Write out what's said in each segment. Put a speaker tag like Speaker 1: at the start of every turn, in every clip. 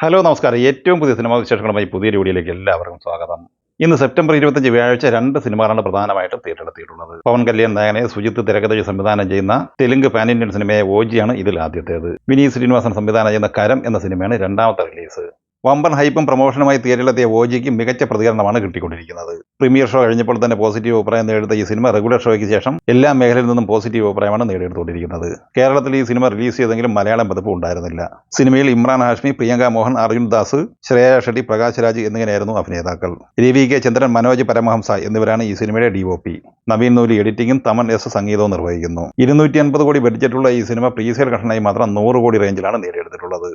Speaker 1: Hello നമസ്കാരം. ഏറ്റവും പുതിയ സിനിമാ വിശേഷങ്ങളുമായി പുതിയൊരു വീഡിയോയിലേക്ക് എല്ലാവർക്കും സ്വാഗതം. ഇന്ന് സെപ്റ്റംബർ 25 വ്യാഴാഴ്ച രണ്ട് സിനിമകളാണ് പ്രധാനമായിട്ടും തിയേറ്ററിലെത്തിയിട്ടുള്ളത്. പവൻ കല്യാൺ നായകനെ സുജിത്ത് തിരക്കഥ സംവിധാനം ചെയ്യുന്ന തെലുങ്ക് പാൻ ഇന്ത്യൻ സിനിമയായ ഓജിയാണ് ഇതിൽ ആദ്യത്തേത്. വിനീത് ശ്രീനിവാസൻ സംവിധാനം ചെയ്യുന്ന കരം എന്ന സിനിമയാണ് രണ്ടാമത്തെ റിലീസ്. വമ്പൻ ഹൈപ്പും പ്രൊമോഷനുമായി തിയേറ്ററിലെത്തിയ ഓജിക്ക് മികച്ച പ്രതികരണമാണ് കിട്ടിക്കൊണ്ടിരിക്കുന്നത്. പ്രീമിയർ ഷോ കഴിഞ്ഞപ്പോൾ തന്നെ പോസിറ്റീവ് അഭിപ്രായം നേടിയെടുത്ത ഈ സിനിമ റെഗുലർ ഷോയ്ക്ക് ശേഷം എല്ലാ മേഖലയിൽ നിന്നും പോസിറ്റീവ് അഭിപ്രായമാണ് നേടിയെടുത്തുകൊണ്ടിരിക്കുന്നത്. കേരളത്തിൽ ഈ സിനിമ റിലീസ് ചെയ്തെങ്കിലും മലയാളം പതിപ്പ് ഉണ്ടായിരുന്നില്ല. സിനിമയിൽ ഇമ്രാൻ ഹാഷ്മി, പ്രിയങ്ക മോഹൻ, അർജുൻ ദാസ്, ശ്രേയ ഷെട്ടി, പ്രകാശ് രാജ് എന്നിങ്ങനെയായിരുന്നു അഭിനേതാക്കൾ. രവി കെ ചന്ദ്രൻ, മനോജ് പരമഹംസ എന്നിവരാണ് ഈ സിനിമയുടെ DOP. നവീൻ നൂലി എഡിറ്റിംഗും തമൻ S സംഗീതവും നിർവഹിക്കുന്നു. 250 കോടി ബഡ്ജറ്റുള്ള ഈ സിനിമ പ്രീസെയിൽ കളക്ഷനായി മാത്രം 100 കോടി റേഞ്ചിലാണ് നേടിയെടുത്തിട്ടുള്ളത്.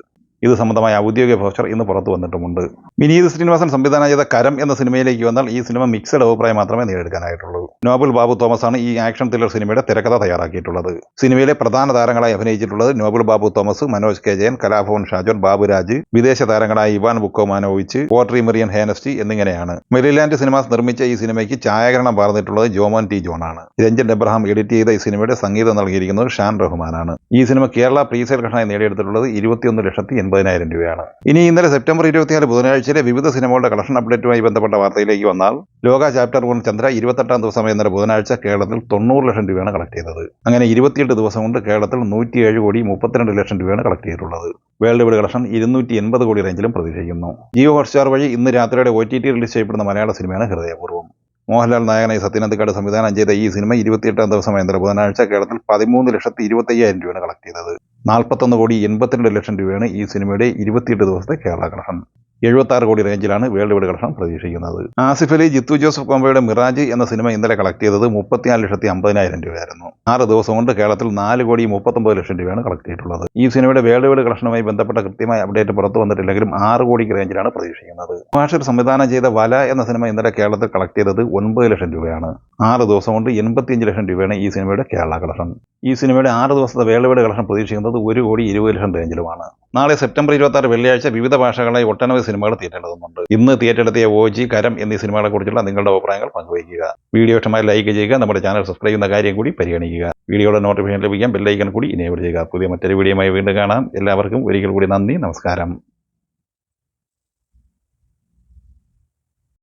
Speaker 1: ഇത് സംബന്ധമായ ഔദ്യോഗിക പോസ്റ്റർ ഇന്ന് പുറത്തു വന്നിട്ടുമുണ്ട്. വിനീത് ശ്രീനിവാസൻ സംവിധാനം ചെയ്ത കരം എന്ന സിനിമയിലേക്ക് വന്നാൽ ഈ സിനിമ മിക്സഡ് അഭിപ്രായം മാത്രമേ നേടിയെടുക്കാനായിട്ടുള്ളൂ. നോബൽ ബാബു തോമസ് ആണ് ഈ ആക്ഷൻ ത്രില്ലർ സിനിമയുടെ തിരക്കഥ തയ്യാറാക്കിയിട്ടുള്ളത്. സിനിമയിലെ പ്രധാന താരങ്ങളായി അഭിനയിച്ചിട്ടുള്ളത് നോബൽ ബാബു തോമസ്, മനോജ് K ജയൻ, കലാഭവൻ ഷാജോൻ, ബാബുരാജ്, വിദേശ താരങ്ങളായ ഇവാൻ ബുക്കോമാനോവിച്ച്, ഓട്രി മെറിയൻ ഹേനസ്റ്റി എന്നിങ്ങനെയാണ്. മെരിലാൻഡ് സിനിമാസ് നിർമ്മിച്ച ഈ സിനിമയ്ക്ക് ഛായാഗ്രഹണം പറഞ്ഞിട്ടുള്ളത് ജോമോൻ T ജോണാണ്. രഞ്ജൻ എബ്രഹാം എഡിറ്റ് ചെയ്ത ഈ സിനിമയുടെ സംഗീതം നൽകിയിരിക്കുന്നത് ഷാൻ റഹ്മാനാണ്. ഈ സിനിമ കേരള പ്രീസെയിൽ കളക്ഷനായി നേടിയെടുത്തിട്ടുള്ളത് 21,80,000 രൂപയാണ്. ഇനി ഇന്നലെ സെപ്റ്റംബർ 24 ബുധനാഴ്ചയിലെ വിവിധ സിനിമകളുടെ കളക്ഷൻ അപ്ഡേറ്റുമായി ബന്ധപ്പെട്ട വാർത്തയിലേക്ക് വന്നാൽ, ലോക ചാപ്റ്റർ 1 ചന്ദ്ര 28-ാം ദിവസമായ ഇന്നലെ ബുധനാഴ്ച കേരളത്തിൽ 90 ലക്ഷം രൂപയാണ് കളക്ട് ചെയ്തത്. അങ്ങനെ 28 ദിവസം കൊണ്ട് കേരളത്തിൽ 107,32,00,000 രൂപയാണ് കളക്ട് ചെയ്തിട്ടുള്ളത്. വേൾഡ് വൈഡ് കളക്ഷൻ 280 കോടി റേഞ്ചിലും പ്രതീക്ഷിക്കുന്നു. ജിയോ ഹോട്ട്സ്റ്റാർ വഴി ഇന്ന് രാത്രിയോടെ OTT റിലീസ് ചെയ്യപ്പെടുന്ന മലയാള സിനിമയാണ് ഹൃദയപൂർവ്വം. മോഹൻലാൽ നായകനായി സത്യനന്ദിക്കാട് സംവിധാനം ചെയ്ത ഈ സിനിമ 28-ാം ദിവസമായ ഇന്നലെ ബുധനാഴ്ച കേരളത്തിൽ 13,25,000 രൂപയാണ് കളക്ട് ചെയ്തത്. 41,82,00,000 രൂപയാണ് ഈ സിനിമയുടെ 28 ദിവസത്തെ കേരള കളക്ഷൻ. 76 കോടി റേഞ്ചിലാണ് വേൾഡ് വൈഡ് കളക്ഷൻ പ്രതീക്ഷിക്കുന്നത്. ആസിഫ് അലി, ജിത്തു ജോസഫ് കോംബോയുടെ മിറാജ് എന്ന സിനിമ ഇന്നലെ കളക്ട് ചെയ്തത് 34,50,000 രൂപയായിരുന്നു. 6 ദിവസം കൊണ്ട് കേരളത്തിൽ 4,39,00,000 രൂപയാണ് കളക്ട് ചെയ്തിട്ടുള്ളത്. ഈ സിനിമയുടെ വേൾഡ് വൈഡ് കളക്ഷനുമായി ബന്ധപ്പെട്ട കൃത്യമായ അപ്ഡേറ്റ് പുറത്തു വന്നിട്ടില്ലെങ്കിലും 6 കോടിക്ക് റേഞ്ചിലാണ് പ്രതീക്ഷിക്കുന്നത്. ഭാഷർ സംവിധാനം ചെയ്ത വല എന്ന സിനിമ ഇന്നലെ കേരളത്തിൽ കളക്ട് ചെയ്തത് 9 ലക്ഷം രൂപയാണ്. 6 ദിവസം കൊണ്ട് 85 ലക്ഷം രൂപയാണ് ഈ സിനിമയുടെ കേരള കളക്ഷൻ. ഈ സിനിമയുടെ 6 ദിവസത്തെ വേൾഡ് വൈഡ് കളക്ഷൻ പ്രതീക്ഷിക്കുന്നത് 1,20,00,000 റേഞ്ചിലുമാണ്. നാളെ സെപ്റ്റംബർ 26 വെള്ളിയാഴ്ച വിവിധ ഭാഷകളായി ഒട്ടനവധി സിനിമകൾ തിയേറ്ററിലെത്തുന്നുണ്ട്. ഇന്ന് തിയേറ്ററിലെത്തിയ ഓജി, കരം എന്നീ സിനിമകളെ കുറിച്ചുള്ള നിങ്ങളുടെ അഭിപ്രായങ്ങൾ പങ്കുവയ്ക്കുക. വീഡിയോ ഇഷ്ടമായി ലൈക്ക് ചെയ്യുക. നമ്മുടെ ചാനൽ സബ്സ്ക്രൈബ് ചെയ്യുന്ന കാര്യം കൂടി പരിഗണിക്കുക. വീഡിയോയുടെ നോട്ടിഫിക്കേഷൻ ലഭിക്കാൻ ബെല്ലൈക്കൺ കൂടി ഇനേബിൾ ചെയ്യുക. പുതിയ മറ്റൊരു വീഡിയോയുമായി വീണ്ടും കാണാം. എല്ലാവർക്കും ഒരിക്കൽ കൂടി നന്ദി, നമസ്കാരം.